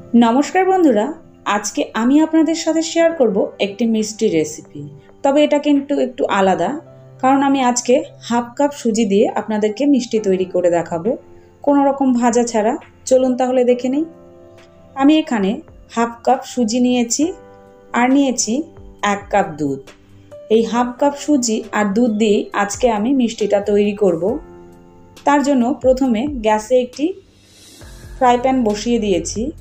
नमस्कार बंधुरा आज के आमी आपनादेर साथे शेयर करब एक मिष्टि रेसिपि। तबे एटा किन्तु एकटु आलादा कारण आमी आज के हाफ कप सुजी दिए आपनादेरके मिष्टि तैरी करे देखाबो कोनो रकम भाजा छाड़ा। चलुन ताहले देखे नेই। आमी एखाने हाफ कप सुजी नियेछि आर नियेछि एक कप दूध। এই हाफ कप सुजी और दूध दिए आज के आमी मिष्टिटा तैरी करब। तार जोन्नो प्रथमे गैसे एकटी फ्राई पैन बसिए दिएछि।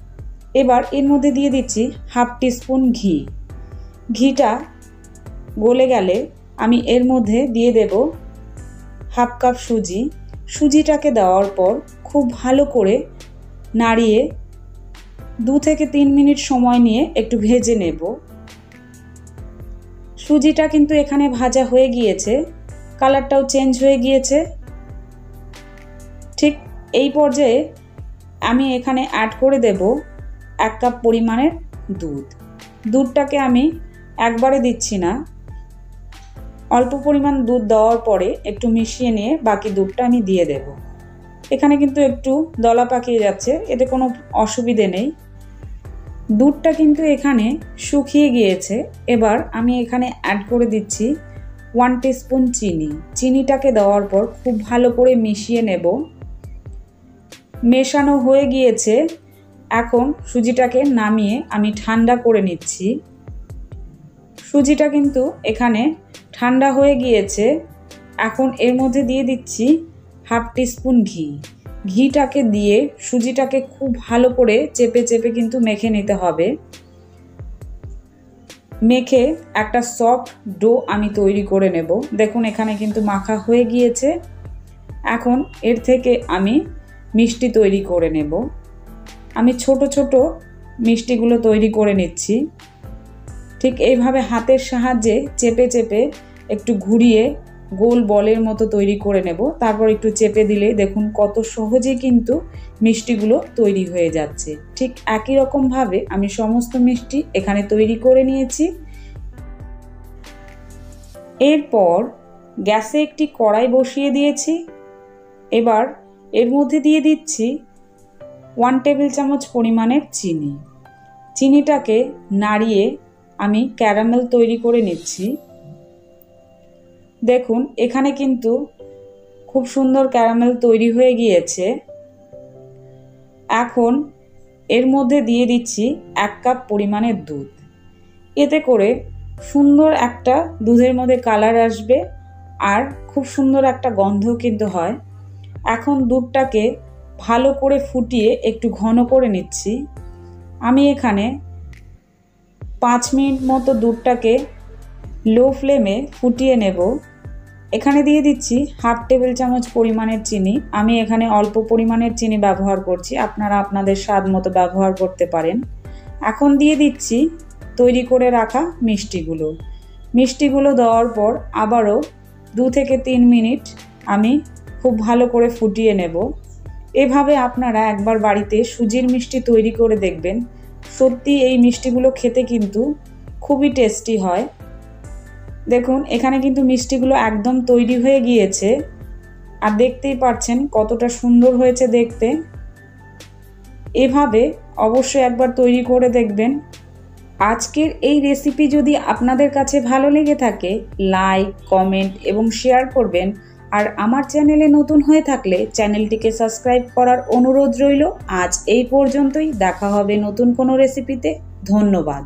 एबार एर मध्य दिए दिচ্ছি हाफ टीस्पून घी। घीटा गले गेले आमी एर मध्य दिए देब हाफ कप सुजी। सुजीटाके देওয়ার पर खूब भालो करे नाड़िए 2 থেকে 3 मिनट समय निये एकटु भेजे नेब। सुजीटा किन्तु एखाने भाजा हये गियेछे, कालारटाओ चेंज हये गियेछे। ठीक एई पर्याये आमी एखाने ऐड करे देब एक कप परिमाणेर दूध। दूधटाके आमी एकबारे दिচ্ছি ना, अल्प परिमाण दूध देওয়ার परे एकटु मिशिए निये बाकी दूधटा आमी दिए देब। एखाने किन्तु एकटु दला पाकिয়ে যাচ্ছে, এতে কোনো অসুবিধে নেই। दूधटा किन्तु एखाने শুকিয়ে গিয়েছে। এবার আমি এখানে অ্যাড করে দিচ্ছি 1 टीस्पून চিনি। চিনিটাকে দেওয়ার পর খুব ভালো করে মিশিয়ে নেব। মেশানো হয়ে গিয়েছে। এখন সুজিটাকে নামিয়ে আমি ঠান্ডা করে নিচ্ছি। সুজিটা কিন্তু এখানে ঠান্ডা হয়ে গিয়েছে। এখন এর মধ্যে দিয়ে দিচ্ছি হাফ টিস্পুন ঘি। ঘিটাকে দিয়ে সুজিটাকে খুব ভালো করে চেপে চেপে কিন্তু মেখে নিতে হবে। মেখে একটা সফট ডো আমি তৈরি করে নেব। দেখুন এখানে কিন্তু মাখা হয়ে গিয়েছে। এখন এর থেকে আমি মিষ্টি তৈরি করে নেব। আমি ছোট ছোট মিষ্টিগুলো তৈরি করে নিচ্ছি। ঠিক এইভাবে হাতের সাহায্যে চেপে চেপে একটু ঘুরিয়ে গোল বলের মতো তৈরি করে নেব। তারপর একটু চেপে দিলে দেখুন কত সহজেই কিন্তু মিষ্টিগুলো তৈরি হয়ে যাচ্ছে। ঠিক একই রকম ভাবে আমি সমস্ত মিষ্টি এখানে তৈরি করে নিয়েছি। এরপর গ্যাসে একটি কড়াই বসিয়ে দিয়েছি। এবার এর মধ্যে দিয়ে দিচ্ছি 1 টেবিল চামচ পরিমাণের চিনি। চিনিটাকে নাড়িয়ে আমি ক্যারামেল তৈরি করে নিচ্ছি। দেখুন এখানে কিন্তু খুব সুন্দর ক্যারামেল তৈরি হয়ে গিয়েছে। এখন এর মধ্যে দিয়ে দিচ্ছি 1 কাপ পরিমাণের দুধ। এতে করে সুন্দর একটা দুধের মধ্যে কালার আসবে আর খুব সুন্দর একটা গন্ধ কিন্তু হয়। এখন দুধটাকে ভালো করে ফুটিয়ে একটু ঘন করে নিচ্ছি। আমি এখানে 5 মিনিট মতো দুধটাকে লো ফ্লেমে ফুটিয়ে নেব। এখানে দিয়ে দিচ্ছি হাফ টেবিল চামচ পরিমাণের চিনি। আমি এখানে অল্প পরিমাণের চিনি ব্যবহার করছি, আপনারা আপনাদের স্বাদ মতো ব্যবহার করতে পারেন। এখন দিয়ে দিচ্ছি তৈরি করে রাখা মিষ্টিগুলো। মিষ্টিগুলো দেওয়ার পর আবারও 2 থেকে 3 মিনিট আমি খুব ভালো করে ফুটিয়ে নেব। এভাবে আপনারা একবার বাড়িতে সুজির মিষ্টি তৈরি করে দেখবেন। সত্যি এই মিষ্টিগুলো খেতে কিন্তু খুবই টেস্টি হয়। দেখুন এখানে কিন্তু মিষ্টিগুলো একদম তৈরি হয়ে গিয়েছে আর দেখতেই পাচ্ছেন কতটা সুন্দর হয়েছে দেখতে। এভাবে অবশ্যই একবার তৈরি করে দেখবেন। আজকের এই রেসিপি যদি আপনাদের কাছে ভালো লেগে থাকে লাইক, কমেন্ট এবং শেয়ার করবেন। আর আমার চ্যানেলে নতুন হয়ে থাকলে চ্যানেলটিকে সাবস্ক্রাইব করার অনুরোধ রইল। আজ এই পর্যন্তই, দেখা হবে নতুন কোনো রেসিপিতে। ধন্যবাদ।